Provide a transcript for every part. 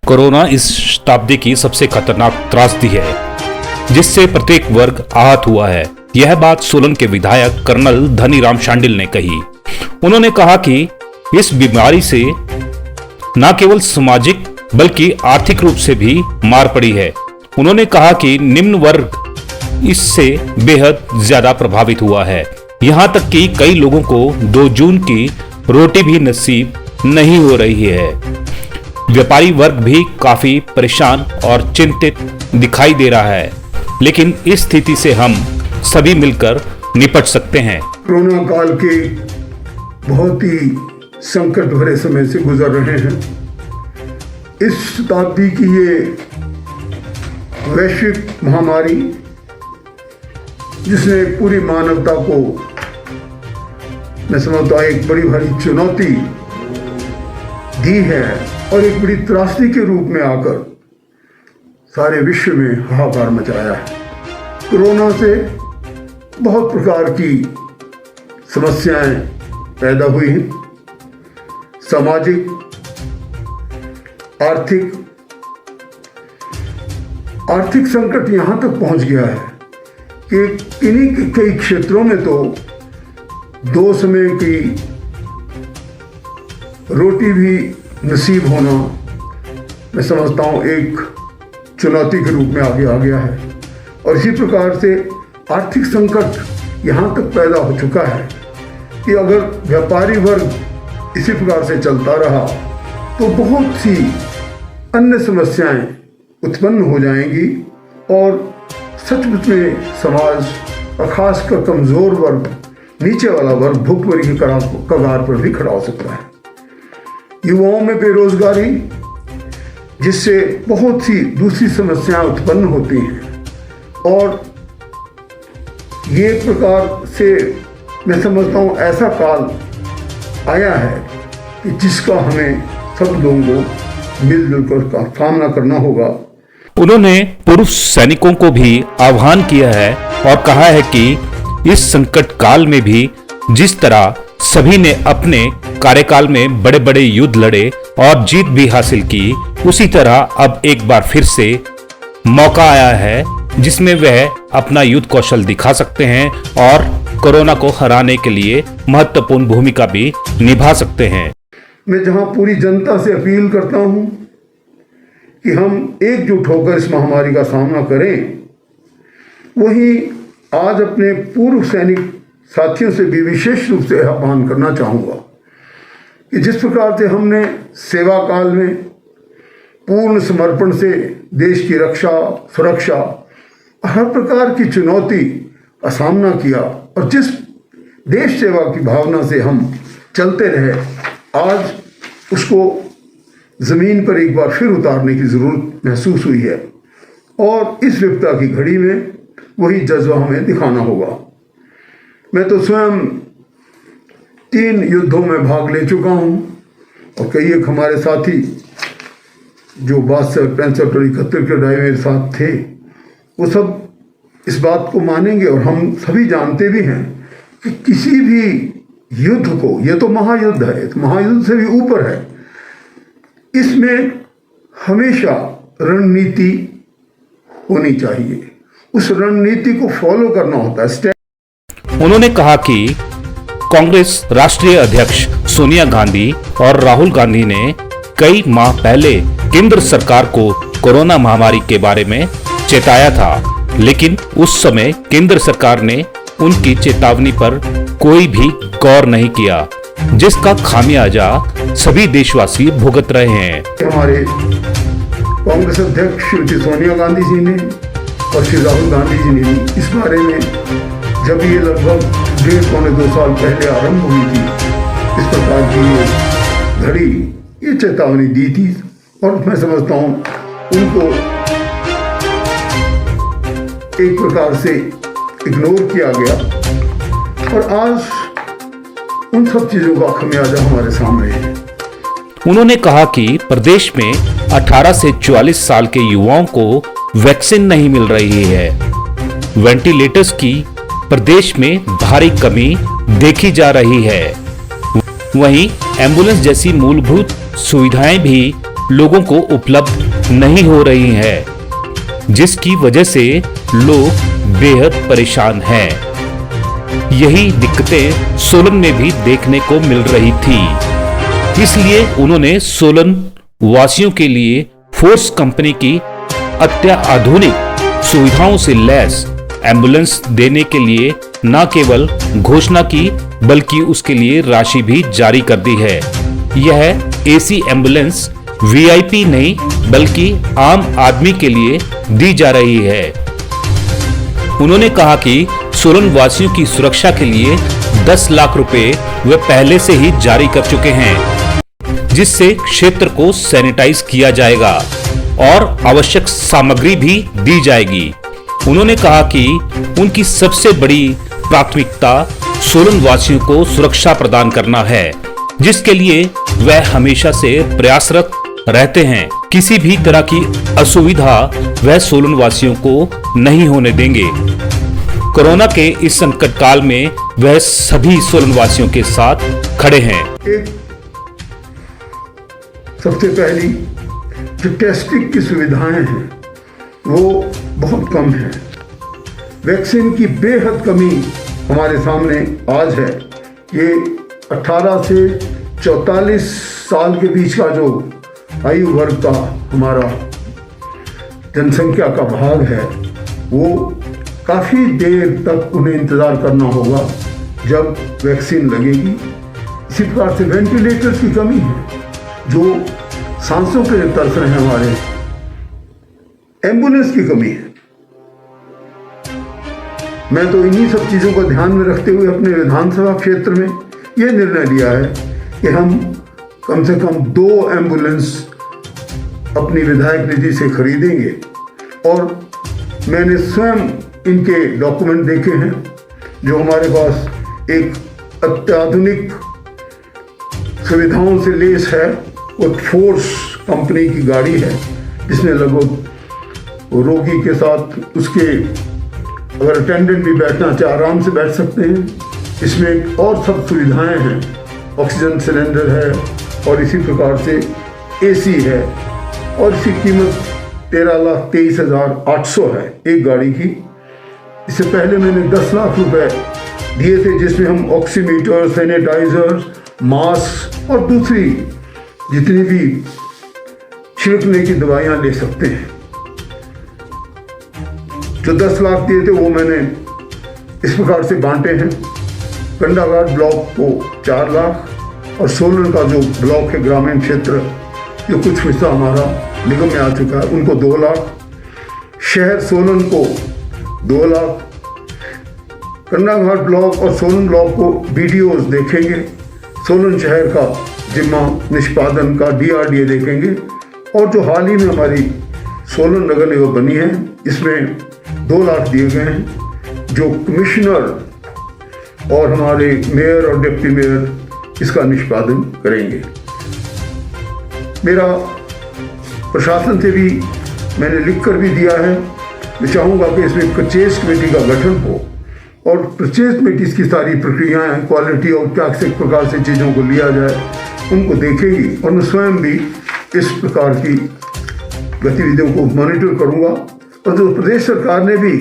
Corona इस शताब्दी की सबसे खतरनाक त्रासदी है जिससे प्रत्येक वर्ग आहत हुआ है। यह बात सोलन के विधायक कर्नल धनीराम शांडिल ने कही। उन्होंने कहा कि इस बीमारी से न केवल सामाजिक बल्कि आर्थिक रूप से भी मार पड़ी है। उन्होंने कहा कि निम्न वर्ग इससे बेहद ज्यादा प्रभावित हुआ है। यहाँ तक कि कई लोगों को 2 जून की रोटी भी नसीब नहीं हो रही है। व्यापारी वर्ग भी काफी परेशान और चिंतित दिखाई दे रहा है, लेकिन इस स्थिति से हम सभी मिलकर निपट सकते हैं। कोरोना काल के बहुत ही संकट भरे समय से गुजर रहे हैं। इस शताब्दी की ये वैश्विक महामारी जिसने पूरी मानवता को मैं समझता हूँ एक बड़ी भारी चुनौती दी है और एक बड़ी त्रासदी के रूप में आकर सारे विश्व में हाहाकार मचाया है। कोरोना से बहुत प्रकार की समस्याएं पैदा हुई हैं। सामाजिक, आर्थिक संकट यहाँ तक पहुँच गया है कि इन्हीं कई क्षेत्रों में तो 2 समय की रोटी भी नसीब होना मैं समझता हूँ एक चुनौती के रूप में आगे आ गया है। और इसी प्रकार से आर्थिक संकट यहाँ तक पैदा हो चुका है कि अगर व्यापारी वर्ग इसी प्रकार से चलता रहा तो बहुत सी अन्य समस्याएं उत्पन्न हो जाएंगी और सचमुच में समाज और खासकर कमजोर वर्ग, नीचे वाला वर्ग भुखमरी की कगार पर भी खड़ा हो सकता है। युवाओं में बेरोजगारी जिससे बहुत सी दूसरी समस्याएं उत्पन्न होती हैं और ये प्रकार से मैं समझता हूँ ऐसा काल आया है कि जिसका हमें सब लोगों को मिलजुल कर सामना करना होगा। उन्होंने पूर्व सैनिकों को भी आह्वान किया है और कहा है कि इस संकट काल में भी जिस तरह सभी ने अपने कार्यकाल में बड़े बड़े युद्ध लड़े और जीत भी हासिल की, उसी तरह अब एक बार फिर से मौका आया है जिसमें वह अपना युद्ध कौशल दिखा सकते हैं और कोरोना को हराने के लिए महत्वपूर्ण भूमिका भी निभा सकते हैं। मैं जहां पूरी जनता से अपील करता हूं कि हम एकजुट होकर इस महामारी का सामना करें, वहीं आज अपने पूर्व सैनिक साथियों से भी विशेष रूप से आह्वान करना चाहूँगा कि जिस प्रकार से हमने सेवा काल में पूर्ण समर्पण से देश की रक्षा, सुरक्षा, हर प्रकार की चुनौती का सामना किया और जिस देश सेवा की भावना से हम चलते रहे, आज उसको ज़मीन पर एक बार फिर उतारने की ज़रूरत महसूस हुई है और इस विपदा की घड़ी में वही जज्बा हमें दिखाना होगा। मैं तो स्वयं 3 युद्धों में भाग ले चुका हूँ और कई एक हमारे साथी जो 62, 65 और 71 के लड़ाई मेरे साथ थे, वो सब इस बात को मानेंगे और हम सभी जानते भी हैं कि किसी भी युद्ध को, ये तो महायुद्ध है, तो महायुद्ध से भी ऊपर है, इसमें हमेशा रणनीति होनी चाहिए। उस रणनीति को फॉलो करना होता है। उन्होंने कहा कि कांग्रेस राष्ट्रीय अध्यक्ष सोनिया गांधी और राहुल गांधी ने कई माह पहले केंद्र सरकार को कोरोना महामारी के बारे में चेताया था, लेकिन उस समय केंद्र सरकार ने उनकी चेतावनी पर कोई भी गौर नहीं किया, जिसका खामियाजा सभी देशवासी भुगत रहे हैं। हमारे कांग्रेस अध्यक्ष श्रीमती सोनिया गांधी जी ने और श्री राहुल गांधी जी ने भी इस बारे में, जब ये लगभग 1.5-2 साल पहले आरंभ हुई थी, इस प्रकार की ये घड़ी, ये चेतावनी दी थी और मैं समझता हूँ उनको एक प्रकार से इग्नोर किया गया और आज उन सब चीजों का खामियाजा हमारे सामने है। उन्होंने कहा कि प्रदेश में 18 से 44 साल के युवाओं को वैक्सीन नहीं मिल रही है। वेंटिलेटर्स की प्रदेश में भारी कमी देखी जा रही है। वहीं एम्बुलेंस जैसी मूलभूत सुविधाएं भी लोगों को उपलब्ध नहीं हो रही है, जिसकी वजह से लोग बेहद परेशान हैं। यही दिक्कतें सोलन में भी देखने को मिल रही थी। इसलिए उन्होंने सोलन वासियों के लिए फोर्स कंपनी की अत्याधुनिक सुविधाओं से लैस एम्बुलेंस देने के लिए न केवल घोषणा की बल्कि उसके लिए राशि भी जारी कर दी है। यह एसी एम्बुलेंस वीआईपी नहीं बल्कि आम आदमी के लिए दी जा रही है। उन्होंने कहा कि सोलन वासियों की सुरक्षा के लिए 10 लाख रुपए वे पहले से ही जारी कर चुके हैं, जिससे क्षेत्र को सैनिटाइज किया जाएगा और आवश्यक सामग्री भी दी जाएगी। उन्होंने कहा कि उनकी सबसे बड़ी प्राथमिकता सोलन वासियों को सुरक्षा प्रदान करना है, जिसके लिए वह हमेशा से प्रयासरत रहते हैं। किसी भी तरह की असुविधा वह सोलन वासियों को नहीं होने देंगे। कोरोना के इस संकट काल में वह सभी सोलन वासियों के साथ खड़े हैं। सबसे पहली जो टेस्टिंग की सुविधाएं हैं वो बहुत कम है। वैक्सीन की बेहद कमी हमारे सामने आज है। ये 18 से 44 साल के बीच का जो आयु वर्ग का हमारा जनसंख्या का भाग है, वो काफ़ी देर तक उन्हें इंतज़ार करना होगा जब वैक्सीन लगेगी। इसी प्रकार से वेंटिलेटर्स की कमी है, जो सांसों के लिए तरस रहे हैं हमारे। एम्बुलेंस की कमी है। मैं तो इन्हीं सब चीज़ों को ध्यान में रखते हुए अपने विधानसभा क्षेत्र में यह निर्णय लिया है कि हम कम से कम 2 एम्बुलेंस अपनी विधायक निधि से खरीदेंगे। और मैंने स्वयं इनके डॉक्यूमेंट देखे हैं, जो हमारे पास एक अत्याधुनिक सुविधाओं से लेस है। वो फोर्स कंपनी की गाड़ी है, जिसमें लगभग रोगी के साथ उसके अगर अटेंडेंट भी बैठना चाहे आराम से बैठ सकते हैं। इसमें और सब सुविधाएं हैं, ऑक्सीजन सिलेंडर है और इसी प्रकार से एसी है, और इसकी कीमत 13,23,800 है एक गाड़ी की। इससे पहले मैंने 10 लाख रुपए दिए थे, जिसमें हम ऑक्सीमीटर, सैनिटाइजर, मास्क और दूसरी जितनी भी छिड़कने की दवाइयां ले सकते हैं। जो 10 लाख दिए थे वो मैंने इस प्रकार से बांटे हैं। कंडाघाट ब्लॉक को 4 लाख और सोलन का जो ब्लॉक है ग्रामीण क्षेत्र, जो कुछ हिस्सा हमारा निगम में आ चुका है, उनको 2 लाख। शहर सोलन को 2 लाख। कंडाघाट ब्लॉक और सोलन ब्लॉक को बीडीओज देखेंगे। सोलन शहर का जिम्मा निष्पादन का डीआरडीए देखेंगे। और जो हाल ही में हमारी सोलन नगर निगम बनी है, इसमें 2 लाख दिए गए हैं, जो कमिश्नर और हमारे मेयर और डिप्टी मेयर इसका निष्पादन करेंगे। मेरा प्रशासन से भी मैंने लिख कर भी दिया है। मैं चाहूँगा कि इसमें परचेज कमेटी का गठन हो और परचेज कमेटी की सारी प्रक्रियाएं, क्वालिटी और क्या किस प्रकार से चीज़ों को लिया जाए उनको देखेगी। और मैं स्वयं भी इस प्रकार की गतिविधियों को मॉनिटर करूँगा। और जो प्रदेश सरकार ने भी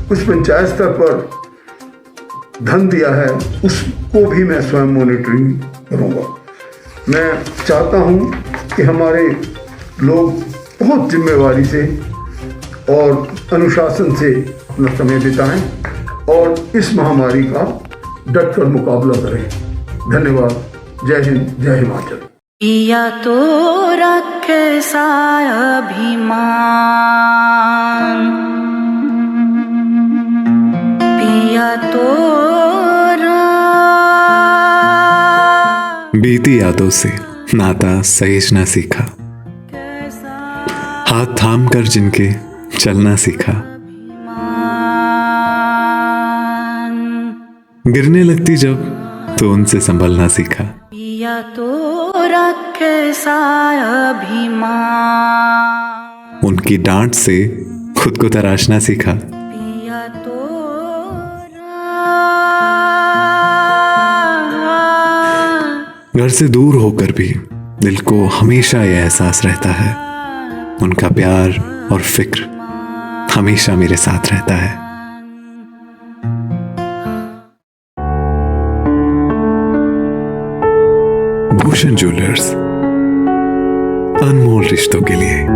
कुछ पंचायत स्तर पर धन दिया है, उसको भी मैं स्वयं मॉनिटरिंग करूँगा। मैं चाहता हूँ कि हमारे लोग बहुत जिम्मेवारी से और अनुशासन से अपना समय बिताएं और इस महामारी का डटकर मुकाबला करें। धन्यवाद। जय हिंद, जय हिमाचल। पिया तो रखे सा अभिमान, पिया तो बीती यादों से नाता सहेजना सीखा, हाथ थाम कर जिनके चलना सीखा, गिरने लगती जब तो उनसे संभलना सीखा। पिया तो रखे सा अभिमान, उनकी डांट से खुद को तराशना सीखा। पिया तो घर से दूर होकर भी दिल को हमेशा यह एहसास रहता है, उनका प्यार और फिक्र हमेशा मेरे साथ रहता है। भूषण ज्वेलर्स, अनमोल रिश्तों के लिए।